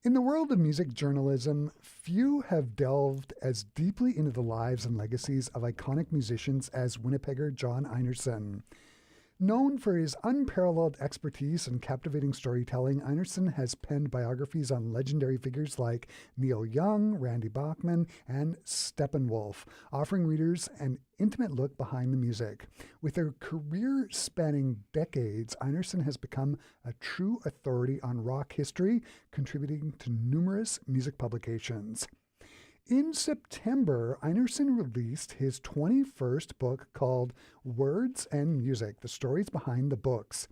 In the world of music journalism, few have delved as deeply into the lives and legacies of iconic musicians as Winnipegger John Einarson. Known for his unparalleled expertise and captivating storytelling, Einarson has penned biographies on legendary figures like Neil Young, Randy Bachman, and Steppenwolf, offering readers an intimate look behind the music. With a career spanning decades, Einarson has become a true authority on rock history, contributing to numerous music publications. In September, Einarson released his 21st book called Words and Music, The Stories Behind the Books.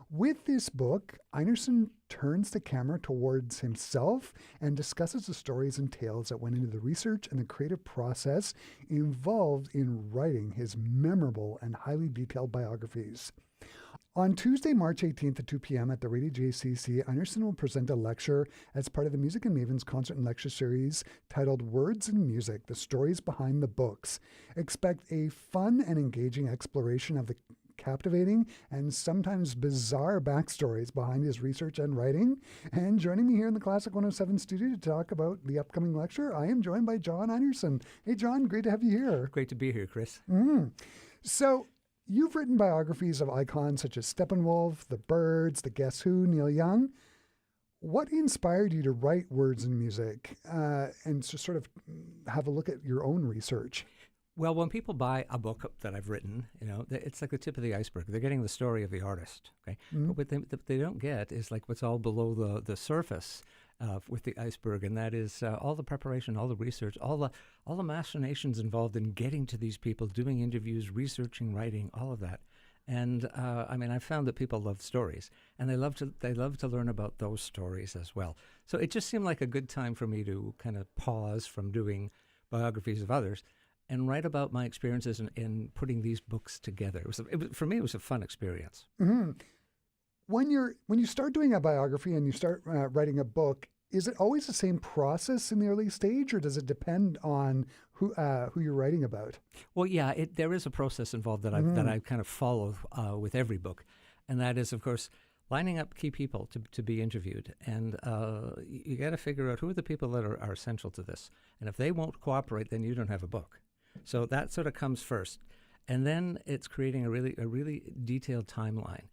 With this book, Einarson turns the camera towards himself and discusses the stories and tales that went into the research and the creative process involved in writing his memorable and highly detailed biographies. On Tuesday, March 18th at 2 p.m. at the Radio JCC, Einarson will present a lecture as part of the Music N Mavens concert and lecture series titled Words and Music, The Stories Behind the Books. Expect a fun and engaging exploration of the captivating and sometimes bizarre backstories behind his research and writing. And joining me here in the Classic 107 studio to talk about the upcoming lecture, I am joined by John Einarson. Hey, John, great to have you here. Great to be here, Chris. So, you've written biographies of icons such as Steppenwolf, The Byrds, The Guess Who, Neil Young. What inspired you to write Words and Music and to sort of have a look at your own research? Well, when people buy a book that I've written, it's like the tip of the iceberg. They're getting the story of the artist, okay? But what they don't get is like what's all below the surface with the iceberg, and that is all the preparation, all the research, all the machinations involved in getting to these people, doing interviews, researching, writing, all of that. And I found that people love stories, and they love to learn about those stories as well. So it just seemed like a good time for me to kind of pause from doing biographies of others and write about my experiences in putting these books together. For me, it was a fun experience. Mm-hmm. When you start doing a biography and you start writing a book, is it always the same process in the early stage, or does it depend on who you're writing about? Well, yeah, there is a process involved that I kind of follow with every book, and that is, of course, lining up key people to be interviewed. And you got to figure out who are the people that are essential to this. And if they won't cooperate, then you don't have a book. So that sort of comes first. And then it's creating a really detailed timeline,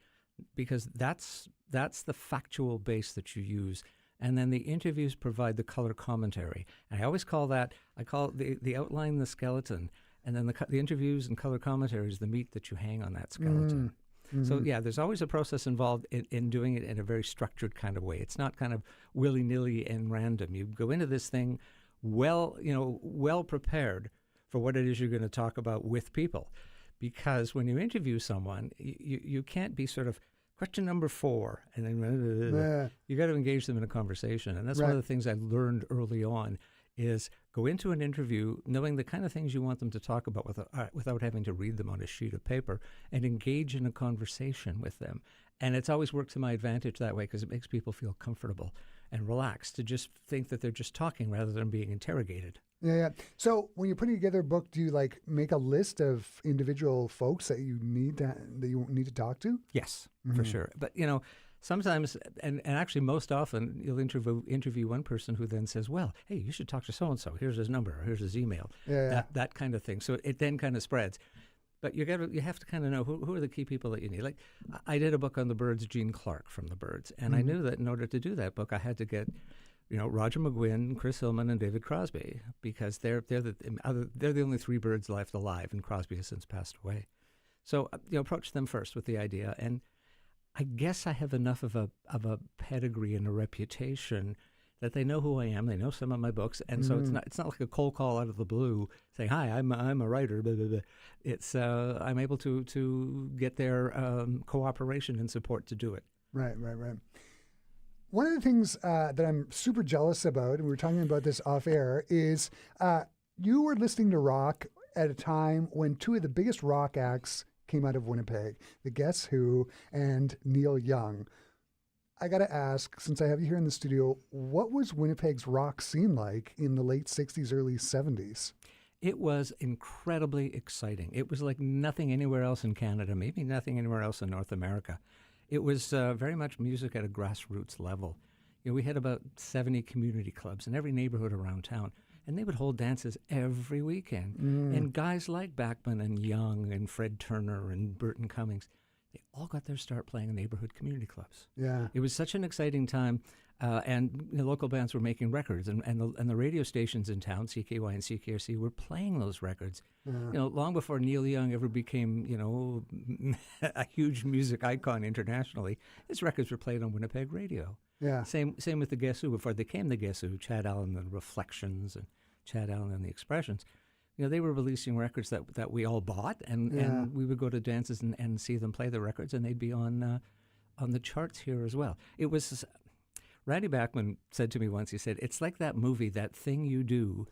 because that's the factual base that you use. And then the interviews provide the color commentary. And I always call it the outline, the skeleton. And then the interviews and color commentary is the meat that you hang on that skeleton. Mm-hmm. So yeah, there's always a process involved in doing it in a very structured kind of way. It's not kind of willy-nilly and random. You go into this thing well prepared for what it is you're going to talk about with people. Because when you interview someone, you can't be sort of question number 4, and then you got to engage them in a conversation. And that's one of the things I learned early on is go into an interview knowing the kind of things you want them to talk about without having to read them on a sheet of paper, and engage in a conversation with them. And it's always worked to my advantage that way, because it makes people feel comfortable and relaxed to just think that they're just talking rather than being interrogated. Yeah. So when you're putting together a book, do you make a list of individual folks that you need to talk to? Yes, for sure. But sometimes, and actually most often, you'll interview one person who then says, "Well, hey, you should talk to so and so. Here's his number, or here's his email." That kind of thing. So it then kind of spreads. But you have to kind of know who are the key people that you need. Like I did a book on the Byrds, Gene Clark from the Byrds, and I knew that in order to do that book, I had to get Roger McGuinn, Chris Hillman, and David Crosby, because they're the only 3 Byrds left alive, and Crosby has since passed away. So approach them first with the idea, and I guess I have enough of a pedigree and a reputation that they know who I am. They know some of my books, and so it's not like a cold call out of the blue saying, "Hi, I'm a writer." Blah, blah, blah. It's I'm able to get their cooperation and support to do it. Right. One of the things that I'm super jealous about, and we were talking about this off air, is you were listening to rock at a time when 2 of the biggest rock acts came out of Winnipeg, The Guess Who and Neil Young. I got to ask, since I have you here in the studio, what was Winnipeg's rock scene like in the late 60s, early 70s? It was incredibly exciting. It was like nothing anywhere else in Canada, maybe nothing anywhere else in North America. It was very much music at a grassroots level. we had about 70 community clubs in every neighborhood around town, and they would hold dances every weekend. And guys like Bachman and Young and Fred Turner and Burton Cummings, they all got their start playing in neighborhood community clubs. Yeah. It was such an exciting time, and the local bands were making records, and the radio stations in town, CKY and CKRC, were playing those records. Long before Neil Young ever became, a huge music icon internationally, his records were played on Winnipeg radio. Yeah. Same with the Guess Who. Before they came the Guess Who, Chad Allen and the Reflections and Chad Allen and the Expressions, they were releasing records that we all bought, and we would go to dances and see them play the records, and they'd be on the charts here as well. It was Randy Bachman said to me once. He said, "It's like that movie, That Thing You Do,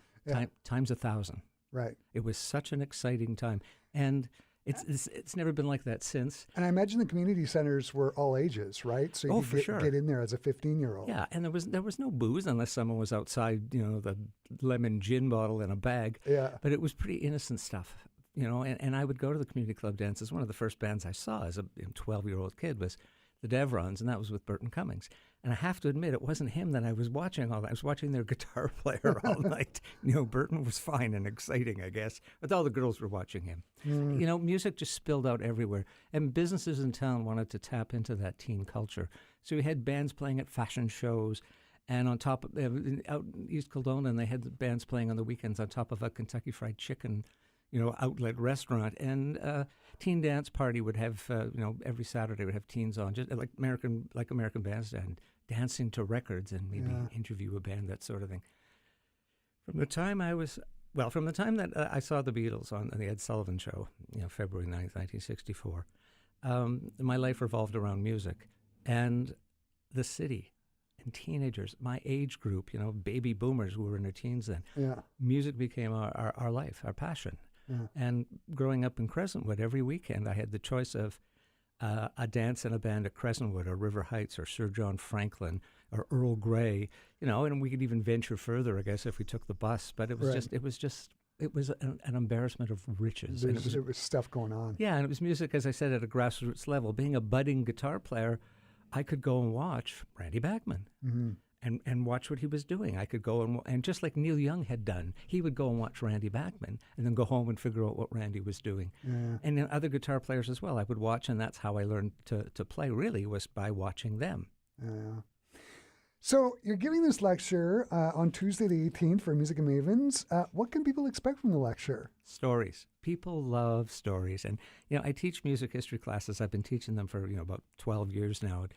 times 1,000." Right. It was such an exciting time, and it's never been like that since. And I imagine the community centers were all ages, right? So you could get in there as a 15-year-old. Yeah, and there was no booze unless someone was outside, the lemon gin bottle in a bag. Yeah. But it was pretty innocent stuff, and I would go to the community club dances. One of the first bands I saw as a 12-year-old kid was the Devrons, and that was with Burton Cummings. And I have to admit, it wasn't him that I was watching all that. I was watching their guitar player all night. Burton was fine and exciting, I guess, but all the girls were watching him. Music just spilled out everywhere, and businesses in town wanted to tap into that teen culture. So we had bands playing at fashion shows, and on top of out in East Kildonan, they had the bands playing on the weekends on top of a Kentucky Fried Chicken outlet restaurant. And teen dance party would have, every Saturday would have teens on, just like American Bandstand, dancing to records and maybe interview a band, that sort of thing. From the time that I saw the Beatles on the Ed Sullivan Show, February 9th, 1964, my life revolved around music and the city and teenagers, my age group, baby boomers who were in their teens then. Yeah. Music became our life, our passion. Yeah. And growing up in Crescentwood, every weekend I had the choice of a dance in a band at Crescentwood or River Heights or Sir John Franklin or Earl Grey, and we could even venture further, I guess, if we took the bus. But it was it was an embarrassment of riches. There was stuff going on. Yeah, and it was music, as I said, at a grassroots level. Being a budding guitar player, I could go and watch Randy Bachman. Mm-hmm. And watch what he was doing. I could go and just like Neil Young had done, he would go and watch Randy Bachman and then go home and figure out what Randy was doing. Yeah. And then other guitar players as well. I would watch, and that's how I learned to play, really, was by watching them. Yeah. So you're giving this lecture on Tuesday the 18th for Music and Mavens. What can people expect from the lecture? Stories. People love stories. And, I teach music history classes. I've been teaching them for, about 12 years now at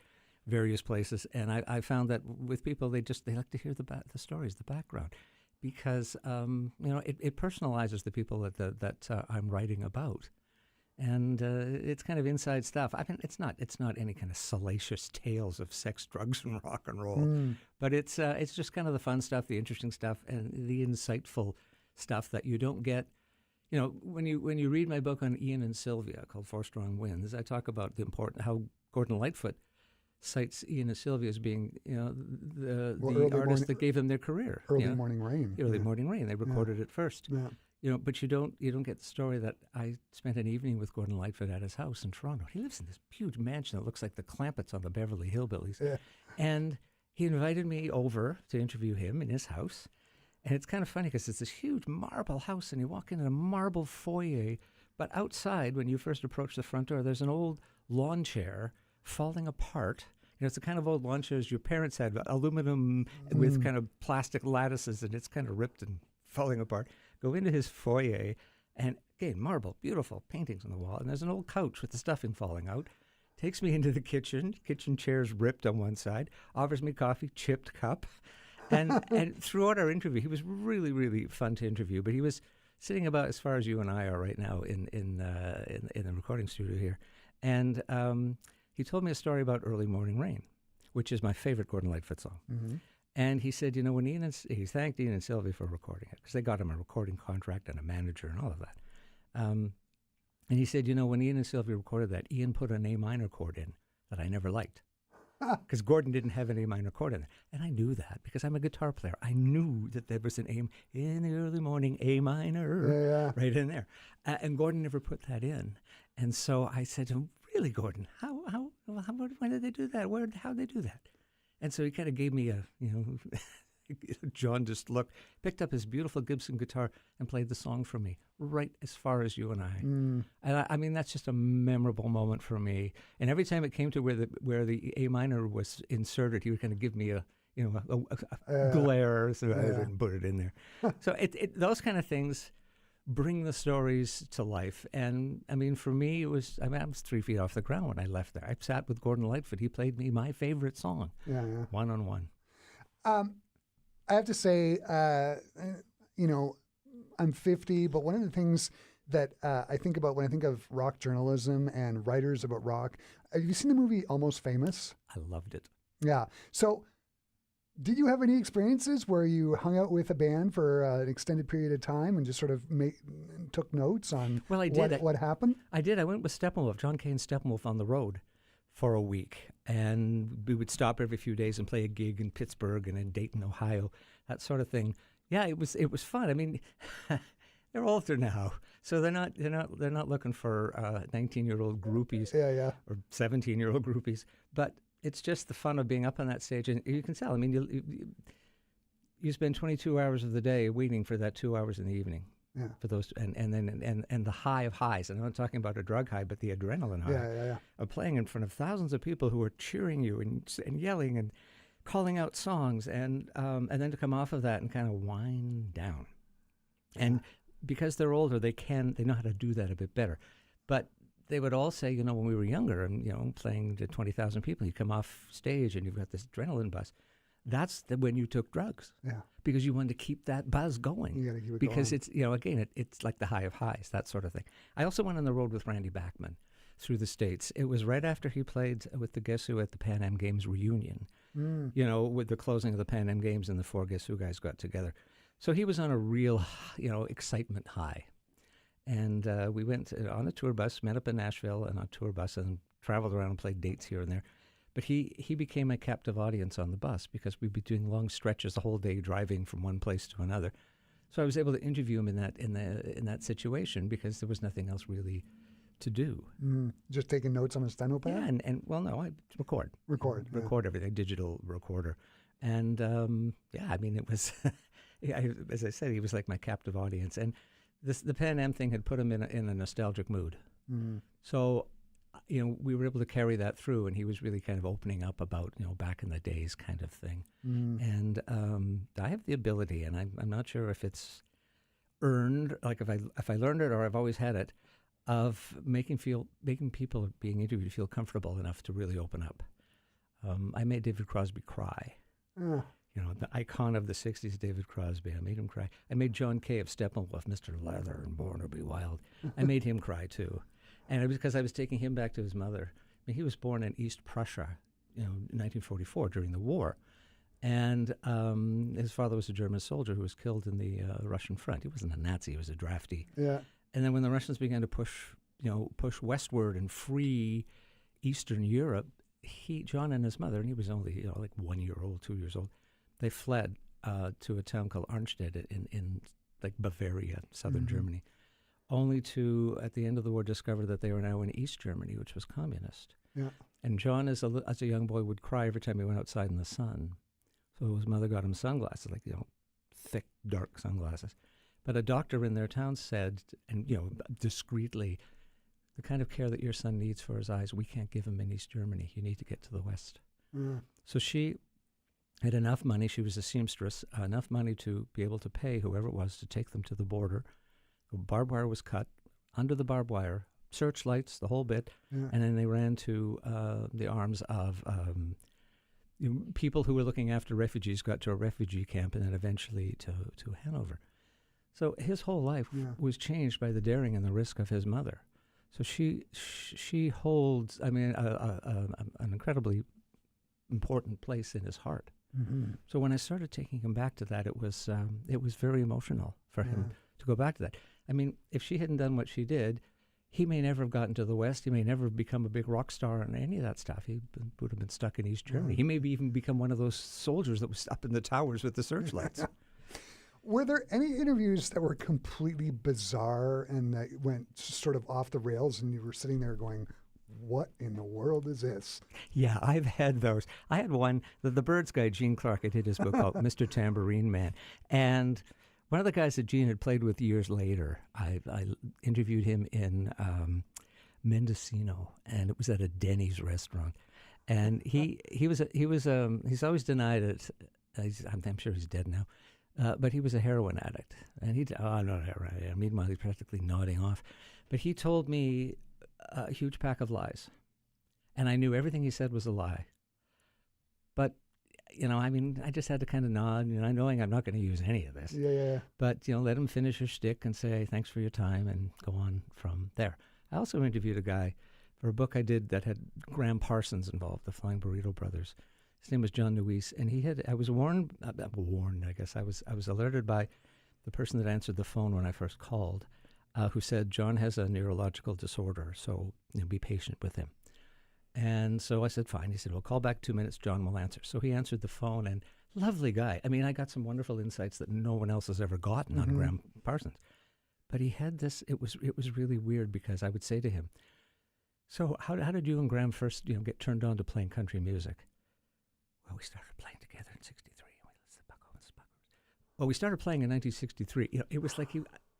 various places, and I found that with people, they like to hear the stories, the background, because it personalizes the people that I'm writing about, and it's kind of inside stuff. I mean, it's not any kind of salacious tales of sex, drugs, and rock and roll, but it's just kind of the fun stuff, the interesting stuff, and the insightful stuff that you don't get. When you read my book on Ian and Sylvia called Four Strong Winds, I talk about how Gordon Lightfoot cites Ian and Sylvia as being, the artist that gave them their career. Early Morning Rain. Early Morning Rain. They recorded it first. Yeah. But you don't get the story that I spent an evening with Gordon Lightfoot at his house in Toronto. He lives in this huge mansion that looks like the Clampetts on the Beverly Hillbillies. Yeah. And he invited me over to interview him in his house. And it's kind of funny because it's this huge marble house, and you walk in a marble foyer. But outside, when you first approach the front door, there's an old lawn chair falling apart. It's the kind of old lawn chairs your parents had, aluminum with kind of plastic lattices, and it's kind of ripped and falling apart. Go into his foyer, and again, marble, beautiful paintings on the wall, and there's an old couch with the stuffing falling out. Takes me into the kitchen chair's ripped on one side, offers me coffee, chipped cup, and throughout our interview, he was really, really fun to interview, but he was sitting about as far as you and I are right now in the recording studio here, and he told me a story about Early Morning Rain, which is my favorite Gordon Lightfoot song. Mm-hmm. And he said, when he thanked Ian and Sylvia for recording it, because they got him a recording contract and a manager and all of that. And he said, when Ian and Sylvia recorded that, Ian put an A minor chord in that I never liked. Because Gordon didn't have an A minor chord in it. And I knew that because I'm a guitar player. I knew that there was an A in the early morning, A minor, right in there. And Gordon never put that in. And so I said to him, really, Gordon, when did they do that? How'd they do that? And so he kind of gave me a, jaundiced look, picked up his beautiful Gibson guitar and played the song for me, right as far as you and I. And I mean, that's just a memorable moment for me. And every time it came to where the A minor was inserted, he would kind of give me a glare, so I didn't put it in there. So those kind of things bring the stories to life. And I mean, for me, I was 3 feet off the ground when I left there. I sat with Gordon Lightfoot. He played me my favorite song, one-on-one. I have to say, I'm 50, but one of the things that I think about when I think of rock journalism and writers about rock, have you seen the movie Almost Famous? I loved it. Yeah. So did you have any experiences where you hung out with a band for an extended period of time and just sort of took notes on what happened? I did. I went with Steppenwolf, John Cain Steppenwolf, on the road for a week. And we would stop every few days and play a gig in Pittsburgh and in Dayton, Ohio, that sort of thing. Yeah, it was fun. I mean, they're older now, so they're not looking for 19-year-old groupies or 17-year-old groupies. But it's just the fun of being up on that stage, and you can tell. I mean, you spend 22 hours of the day waiting for that 2 hours in the evening. Yeah. For those, and the high of highs. And I'm not talking about a drug high, but the adrenaline high of playing in front of thousands of people who are cheering you and yelling and calling out songs, and then to come off of that and kind of wind down. And because they're older, they know how to do that a bit better. But they would all say, when we were younger and playing to 20,000 people, you come off stage and you've got this adrenaline buzz. That's when you took drugs. Yeah. Because you wanted to keep that buzz going. You got to keep it because going. It's like the high of highs, that sort of thing. I also went on the road with Randy Bachman through the States. It was right after he played with the Guess Who at the Pan Am Games reunion. With the closing of the Pan Am Games, and the four Guess Who guys got together. So he was on a real, excitement high. And we went on a tour bus, met up in Nashville and on a tour bus, and traveled around and played dates here and there. But he became a captive audience on the bus because we'd be doing long stretches the whole day driving from one place to another. So I was able to interview him in that situation because there was nothing else really to do. Just taking notes on a steno pad? Yeah, I record everything, digital recorder. And it was, as I said, he was like my captive audience. And the Pan Am thing had put him in a nostalgic mood. So we were able to carry that through, and he was really kind of opening up about, back in the days kind of thing. And I have the ability, and I'm not sure if it's earned, like if I learned it or I've always had it, of making people being interviewed feel comfortable enough to really open up. I made David Crosby cry. The icon of the 60s, David Crosby. I made him cry. I made John Kay of Steppenwolf, Mr. Leather and Born to Be Wild. I made him cry too. And it was because I was taking him back to his mother. I mean, he was born in East Prussia, in 1944 during the war. And his father was a German soldier who was killed in the Russian front. He wasn't a Nazi, he was a drafty. Yeah. And then when the Russians began to push westward and free Eastern Europe, John and his mother, and he was only, like 1 year old, 2 years old, they fled to a town called Arnstedt in like Bavaria, southern Germany, only to, at the end of the war, discover that they were now in East Germany, which was communist. Yeah. And John, as a young boy, would cry every time he went outside in the sun. So his mother got him sunglasses, like, thick, dark sunglasses. But a doctor in their town said, and, discreetly, the kind of care that your son needs for his eyes, we can't give him in East Germany. You need to get to the West. So she had enough money. She was a seamstress, enough money to be able to pay whoever it was to take them to the border. Barbed wire was cut under the barbed wire, searchlights, the whole bit, and then they ran to the arms of people who were looking after refugees, got to a refugee camp, and then eventually to Hanover. So his whole life was changed by the daring and the risk of his mother. So she holds, an incredibly important place in his heart. So when I started taking him back to that, it was very emotional for him to go back to that. I mean, if she hadn't done what she did, he may never have gotten to the West. He may never have become a big rock star and any of that stuff. He would have been stuck in East Germany. He may even become one of those soldiers that was up in the towers with the searchlights. Were there any interviews that were completely bizarre and that went sort of off the rails and you were sitting there going, what in the world is this? Yeah, I've had those. I had one, the Birds guy, Gene Clark, had his book called Mr. Tambourine Man. And one of the guys that Gene had played with years later, I interviewed him in Mendocino, and it was at a Denny's restaurant. And he's always denied it. I'm sure he's dead now. But he was a heroin addict. And I'm not a heroin addict. Meanwhile, he's practically nodding off. But he told me a huge pack of lies. And I knew everything he said was a lie. But, I just had to kind of nod, knowing I'm not going to use any of this. Yeah. But, let him finish his shtick and say, thanks for your time, and go on from there. I also interviewed a guy for a book I did that had Graham Parsons involved, the Flying Burrito Brothers. His name was John Nuis, and I was warned, I guess. I was alerted by the person that answered the phone when I first called, who said, John has a neurological disorder, so be patient with him. And so I said, fine. He said, well, call back 2 minutes, John will answer. So he answered the phone, and lovely guy. I got some wonderful insights that no one else has ever gotten on Graham Parsons. But he had this, it was really weird, because I would say to him, so how did you and Graham first, get turned on to playing country music? Well, we started playing together in 63. Well, we started playing in 1963. It was like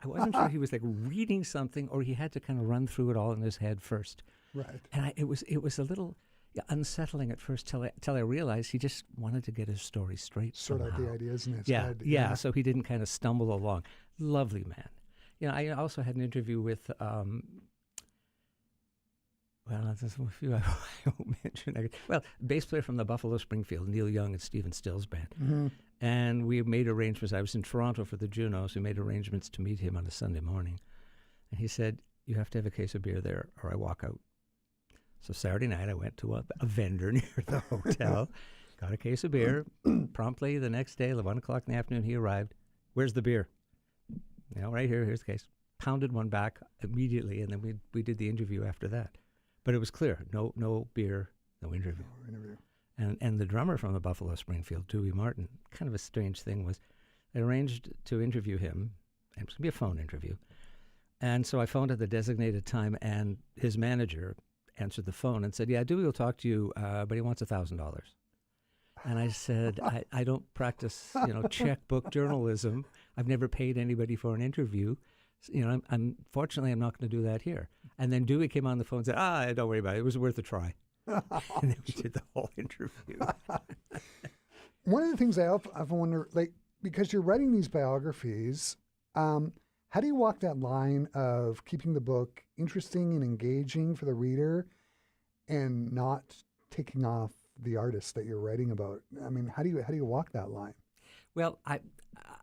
I wasn't sure he was like reading something, or he had to kind of run through it all in his head first. Right. And it was a little unsettling at first till I realized he just wanted to get his story straight. Sort somehow. out the ideas in his Yeah, head. yeah. So he didn't kind of stumble along. Lovely man. I also had an interview with. Well, there's a few I won't mention. Well, bass player from the Buffalo Springfield, Neil Young and Stephen Still's band. Mm-hmm. And we made arrangements. I was in Toronto for the Junos. We made arrangements to meet him on a Sunday morning. And he said, you have to have a case of beer there or I walk out. So Saturday night, I went to a vendor near the hotel, got a case of beer. Promptly the next day, 1 o'clock in the afternoon, he arrived. Where's the beer? Right here. Here's the case. Pounded one back immediately, and then we did the interview after that. But it was clear, no beer, no interview. And the drummer from the Buffalo Springfield, Dewey Martin, kind of a strange thing was, I arranged to interview him, and it was going to be a phone interview. And so I phoned at the designated time, and his manager answered the phone and said, yeah, Dewey will talk to you, but he wants $1,000. And I said, I don't practice, checkbook journalism. I've never paid anybody for an interview. Unfortunately, I'm not going to do that here. And then Dewey came on the phone and said, don't worry about it. It was worth a try. And then we did the whole interview. One of the things I often wonder, because you're writing these biographies, how do you walk that line of keeping the book interesting and engaging for the reader and not taking off the artist that you're writing about? How do you walk that line? Well,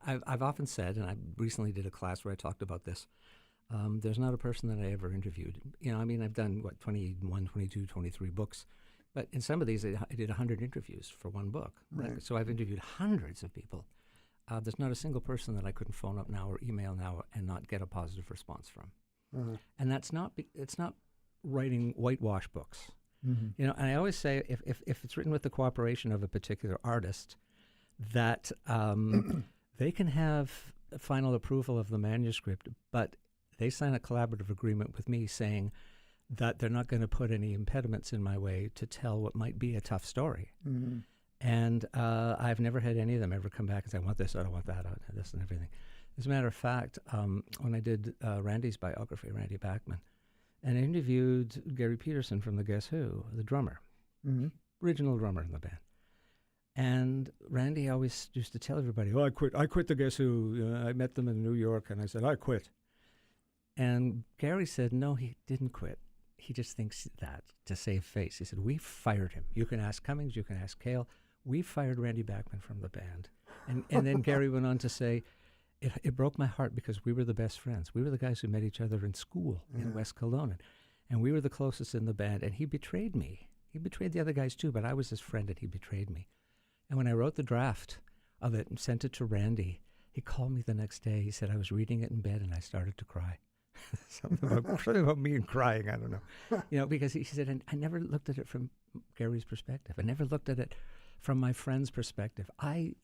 I've often said, and I recently did a class where I talked about this, there's not a person that I ever interviewed. I've done, 21, 22, 23 books. But in some of these, I did 100 interviews for one book. Right. So I've interviewed hundreds of people. There's not a single person that I couldn't phone up now or email now and not get a positive response from. Uh-huh. And it's not writing whitewash books. Mm-hmm. And I always say, if it's written with the cooperation of a particular artist, that they can have final approval of the manuscript, but they sign a collaborative agreement with me saying that they're not going to put any impediments in my way to tell what might be a tough story. Mm-hmm. And I've never had any of them ever come back and say, I want this, I don't want that, I want this and everything. As a matter of fact, when I did Randy's biography, Randy Bachman, and I interviewed Gary Peterson from the Guess Who, the drummer, original drummer in the band. And Randy always used to tell everybody, I quit the Guess Who. I met them in New York, and I said, I quit. And Gary said, no, he didn't quit. He just thinks that to save face. He said, we fired him. You can ask Cummings, you can ask Cale. We fired Randy Bachman from the band. And then Gary went on to say, it broke my heart because we were the best friends. We were the guys who met each other in school in West Kelowna. And we were the closest in the band. And he betrayed me. He betrayed the other guys too, but I was his friend and he betrayed me. And when I wrote the draft of it and sent it to Randy, he called me the next day. He said, I was reading it in bed and I started to cry. something about me and crying, I don't know. Because he said, I never looked at it from Gary's perspective. I never looked at it from my friend's perspective. I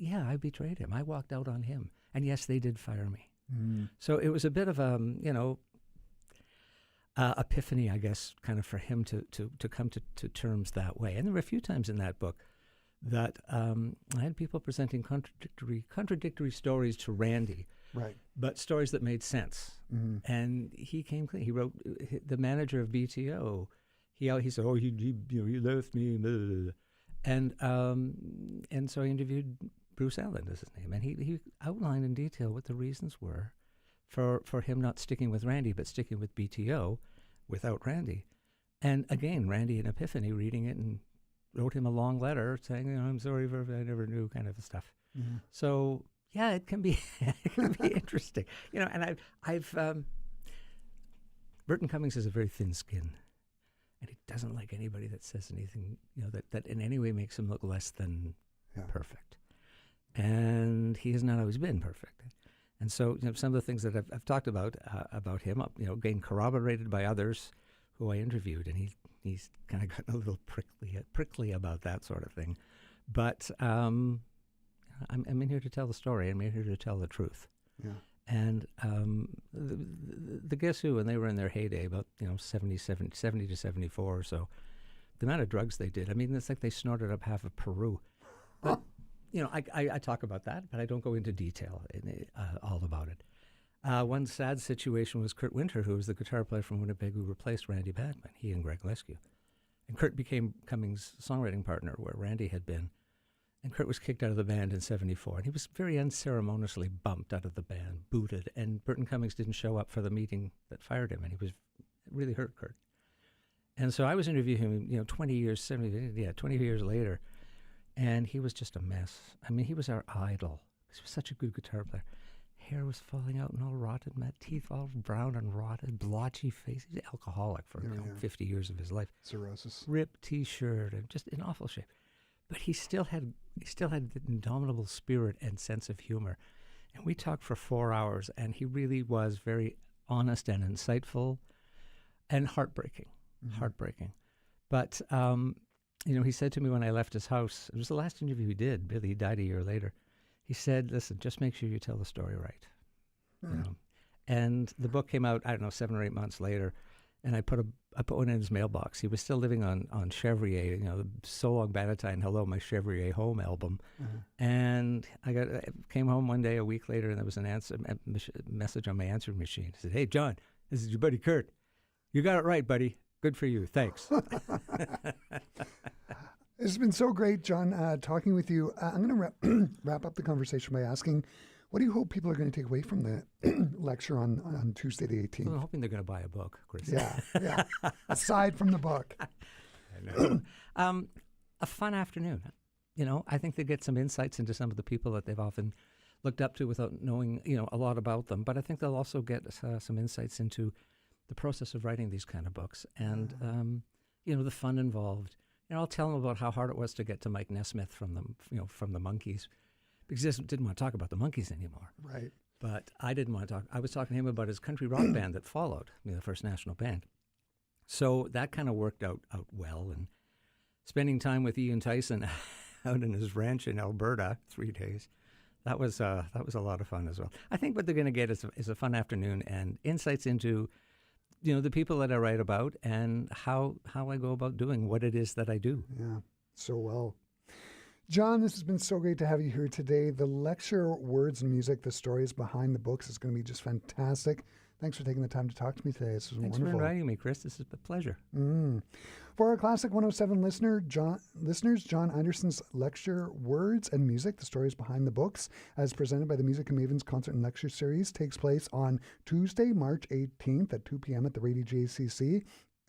betrayed him. I walked out on him. And yes, they did fire me. Mm. So it was a bit of epiphany, I guess, kind of for him to come to terms that way. And there were a few times in that book that I had people presenting contradictory stories to Randy, right? But stories that made sense. Mm-hmm. And he came clean. He wrote, the manager of BTO, he said, "Oh, you left me," blah, blah, blah. And so I interviewed Bruce Allen, is his name, and he outlined in detail what the reasons were for him not sticking with Randy, but sticking with BTO without Randy. And again, Randy in epiphany, reading it, and wrote him a long letter saying, "I'm sorry for I never knew," kind of stuff. Mm-hmm. So yeah, it can be interesting, And I've Burton Cummings has a very thin skin, and he doesn't like anybody that says anything, that in any way makes him look less than perfect. And he has not always been perfect. And so, some of the things that I've talked about him, again, corroborated by others who I interviewed, and he's kind of gotten a little prickly about that sort of thing. But I'm in here to tell the story. I'm in here to tell the truth. Yeah. And the Guess Who, when they were in their heyday, about 70 to 74 or so, the amount of drugs they did, it's like they snorted up half of Peru. But I talk about that, but I don't go into detail all about it. One sad situation was Kurt Winter, who was the guitar player from Winnipeg who replaced Randy Bachman, he and Greg Lescue. And Kurt became Cummings' songwriting partner, where Randy had been. And Kurt was kicked out of the band in 74. And he was very unceremoniously bumped out of the band, booted. And Burton Cummings didn't show up for the meeting that fired him. And it really hurt Kurt. And so I was interviewing him, 20 years later. And he was just a mess. He was our idol. He was such a good guitar player. Hair was falling out and all rotted, teeth all brown and rotted, blotchy face. He was alcoholic for 50 years of his life. Cirrhosis. Ripped T-shirt and just in awful shape. But he still had the indomitable spirit and sense of humor. And we talked for 4 hours, and he really was very honest and insightful and heartbreaking. Mm-hmm. Heartbreaking. But he said to me when I left his house, it was the last interview he did, really, he died a year later. He said, "Listen, just make sure you tell the story right." Mm. And the book came out, 7 or 8 months later, and I put one in his mailbox. He was still living on Chevrier, the So Long Bannatyne, Hello, My Chevrier Home album. Mm-hmm. And I came home one day, a week later, and there was a message on my answering machine. It said, "Hey, John, this is your buddy Kurt. You got it right, buddy. Good for you. Thanks." It's been so great, John, talking with you. I'm going to wrap up the conversation by asking, what do you hope people are going to take away from the lecture on Tuesday the 18th? Well, I'm hoping they're going to buy a book, Chris. Yeah. Aside from the book. I know. A fun afternoon. I think they get some insights into some of the people that they've often looked up to without knowing, a lot about them. But I think they'll also get some insights into the process of writing these kind of books and, the fun involved. I'll tell them about how hard it was to get to Mike Nesmith from the Monkees, because he didn't want to talk about the Monkees anymore. Right. But I didn't want to talk. I was talking to him about his country rock band that followed, the First National Band. So that kind of worked out well. And spending time with Ian Tyson out in his ranch in Alberta, 3 days, that was a lot of fun as well. I think what they're going to get is a fun afternoon and insights into the people that I write about and how I go about doing what it is that I do. Yeah, so well. John, this has been so great to have you here today. The lecture, Words and Music, the stories behind the books is going to be just fantastic. Thanks for taking the time to talk to me today. This was wonderful. Thanks for inviting me, Chris. This is a pleasure. For our Classic 107 listeners, John Einarson's lecture, Words and Music, the stories behind the books, as presented by the Music N Mavens Concert and Lecture Series, takes place on Tuesday, March 18th at 2 p.m. at the Rady JCC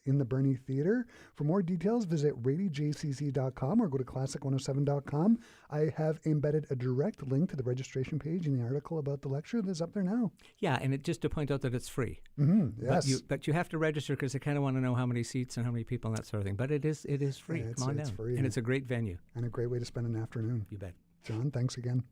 in the Bernie Theatre. For more details, visit radyjcc.com or go to classic107.com. I have embedded a direct link to the registration page in the article about the lecture that's up there now. Yeah, and just to point out that it's free. Mm-hmm, yes. But you have to register because they kind of want to know how many seats and how many people and that sort of thing. But it is free. Yeah, Come on down. Free, and it's a great venue. And a great way to spend an afternoon. You bet. John, thanks again.